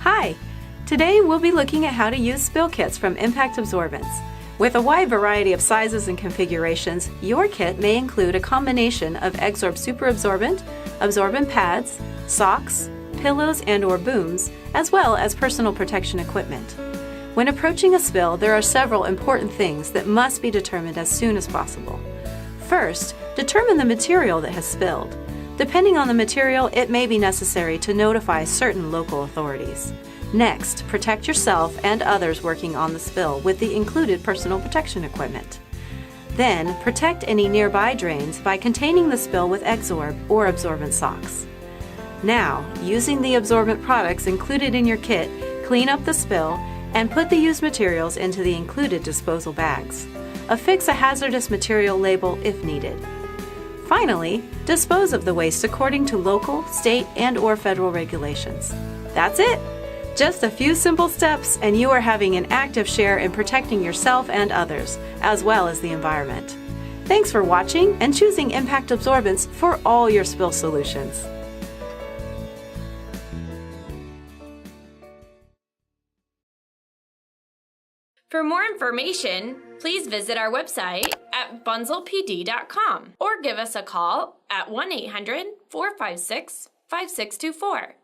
Hi! Today we'll be looking at how to use spill kits from Impact Absorbents. With a wide variety of sizes and configurations, your kit may include a combination of Exorb Super Absorbent, absorbent pads, socks, pillows and/or booms, as well as personal protection equipment. When approaching a spill, there are several important things that must be determined as soon as possible. First, determine the material that has spilled. Depending on the material, it may be necessary to notify certain local authorities. Next, protect yourself and others working on the spill with the included personal protection equipment. Then, protect any nearby drains by containing the spill with Exorb or absorbent socks. Now, using the absorbent products included in your kit, clean up the spill and put the used materials into the included disposal bags. Affix a hazardous material label if needed. Finally, dispose of the waste according to local, state, and/or federal regulations. That's it! Just a few simple steps and you are having an active share in protecting yourself and others, as well as the environment. Thanks for watching and choosing Impact Absorbents for all your spill solutions. For more information, please visit our website at bunzlpd.com or give us a call at 1-800-456-5624.